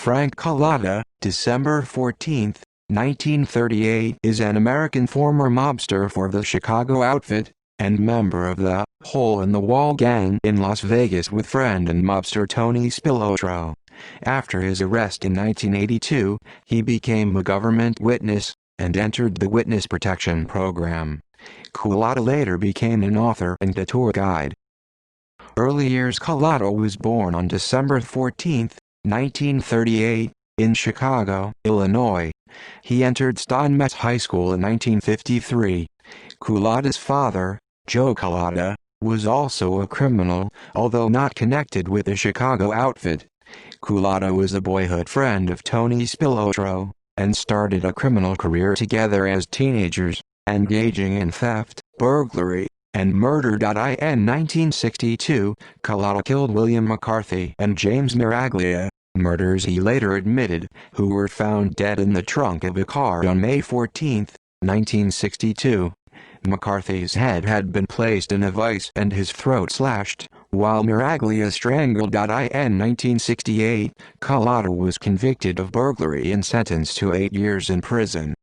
Frank Cullotta, December 14, 1938, is an American former mobster for the Chicago outfit, and member of the hole-in-the-wall gang in Las Vegas with friend and mobster Tony Spilotro. After his arrest in 1982, he became a government witness, and entered the Witness Protection Program. Cullotta later became an author and a tour guide. Early years. Cullotta was born on December 14, 1938, in Chicago, Illinois. He entered Steinmetz High School in 1953. Cullotta's father, Joe Cullotta, was also a criminal, although not connected with the Chicago outfit. Cullotta was a boyhood friend of Tony Spilotro, and started a criminal career together as teenagers, engaging in theft, burglary, and murder. In 1962, Cullotta killed William McCarthy and James Miraglia, murders he later admitted, who were found dead in the trunk of a car on May 14, 1962. McCarthy's head had been placed in a vice and his throat slashed, while Miraglia strangled. In 1968, Cullotta was convicted of burglary and sentenced to 8 years in prison.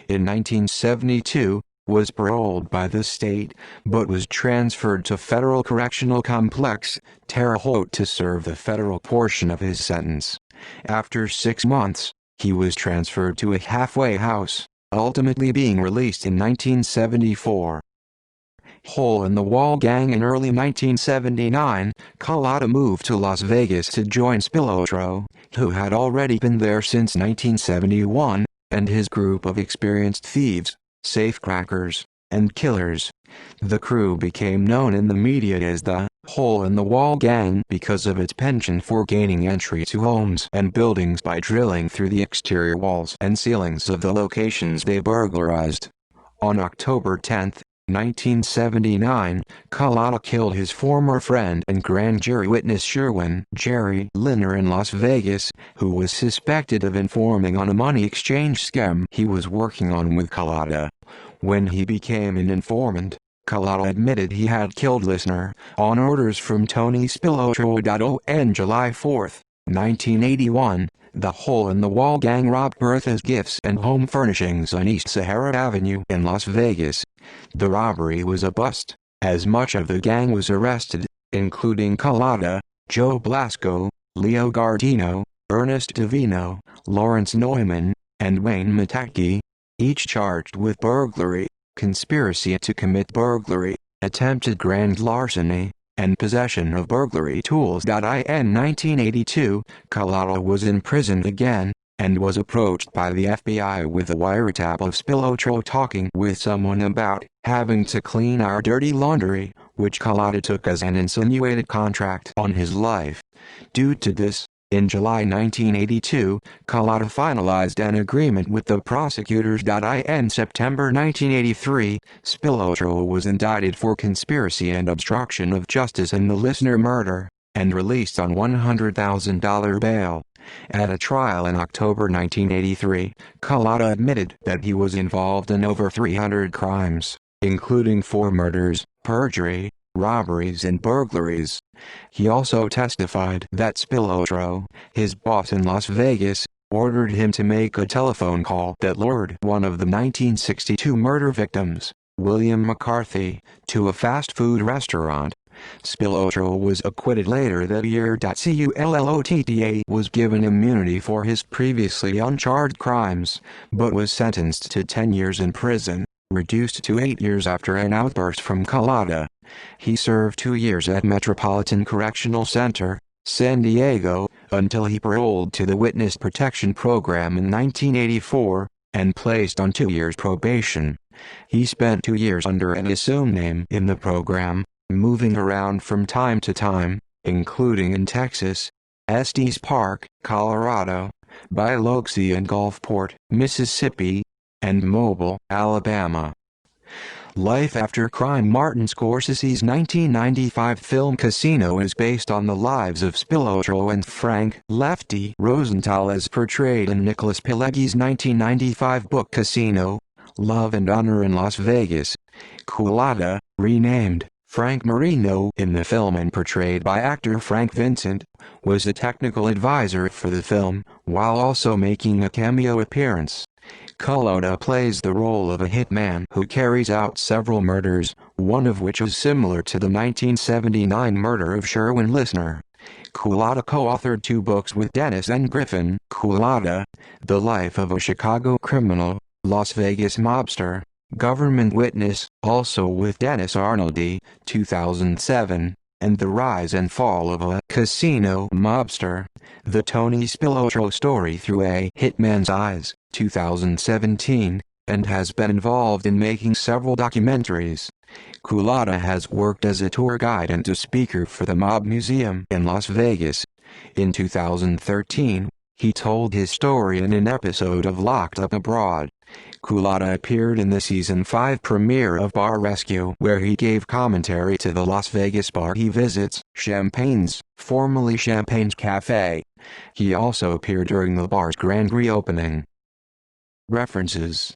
In 1972, was paroled by the state, but was transferred to Federal Correctional Complex, Terre Haute, to serve the federal portion of his sentence. After 6 months, he was transferred to a halfway house, ultimately being released in 1974. Hole-in-the-wall gang. In early 1979, Cullotta moved to Las Vegas to join Spilotro, who had already been there since 1971, and his group of experienced thieves, safecrackers, and killers. The crew became known in the media as the Hole-in-the-Wall Gang because of its penchant for gaining entry to homes and buildings by drilling through the exterior walls and ceilings of the locations they burglarized. On October 10, 1979, Cullotta killed his former friend and grand jury witness Sherwin Jerry Linner in Las Vegas, who was suspected of informing on a money exchange scam he was working on with Cullotta. When he became an informant, Cullotta admitted he had killed Linner, on orders from Tony Spilotro. On July 4, 1981, the Hole-in-the-Wall Gang robbed Bertha's Gifts and Home Furnishings on East Sahara Avenue in Las Vegas. The robbery was a bust, as much of the gang was arrested, including Cullotta, Joe Blasco, Leo Gardino, Ernest Davino, Lawrence Neumann, and Wayne Matacki, each charged with burglary, conspiracy to commit burglary, attempted grand larceny, and possession of burglary tools. In 1982, Cullotta was imprisoned again, and was approached by the FBI with a wiretap of Spilotro talking with someone about having to clean our dirty laundry, which Cullotta took as an insinuated contract on his life. Due to this, in July 1982, Cullotta finalized an agreement with the prosecutors. In September 1983, Spilotro was indicted for conspiracy and obstruction of justice in the Linner murder, and released on $100,000 bail. At a trial in October 1983, Cullotta admitted that he was involved in over 300 crimes, including 4 murders, perjury, robberies and burglaries. He also testified that Spilotro, his boss in Las Vegas, ordered him to make a telephone call that lured one of the 1962 murder victims, William McCarthy, to a fast food restaurant. Spilotro was acquitted later that year. Cullotta was given immunity for his previously uncharged crimes, but was sentenced to 10 years in prison, reduced to 8 years after an outburst from Cullotta. He served 2 years at Metropolitan Correctional Center, San Diego, until he paroled to the Witness Protection Program in 1984, and placed on 2 years probation. He spent 2 years under an assumed name in the program, moving around from time to time, including in Texas, Estes Park, Colorado, Biloxi and Gulfport, Mississippi, and Mobile, Alabama. Life After Crime. Martin Scorsese's 1995 film Casino is based on the lives of Spilotro and Frank "Lefty" Rosenthal as portrayed in Nicholas Pileggi's 1995 book Casino, Love and Honor in Las Vegas. Cullotta, renamed Frank Marino, in the film and portrayed by actor Frank Vincent, was a technical advisor for the film, while also making a cameo appearance. Cullotta plays the role of a hitman who carries out several murders, one of which is similar to the 1979 murder of Sherwin Lisner. Cullotta co-authored 2 books with Dennis N. Griffin. Cullotta, The Life of a Chicago Criminal, Las Vegas Mobster, Government Witness, also with Dennis Arnoldi, 2007, and The Rise and Fall of a Casino Mobster, The Tony Spilotro Story Through a Hitman's Eyes, 2017, and has been involved in making several documentaries. Cullotta has worked as a tour guide and a speaker for the Mob Museum in Las Vegas. In 2013, he told his story in an episode of Locked Up Abroad. Cullotta appeared in the season 5 premiere of Bar Rescue, where he gave commentary to the Las Vegas bar he visits, Champagne's, formerly Champagne's Cafe. He also appeared during the bar's grand reopening. References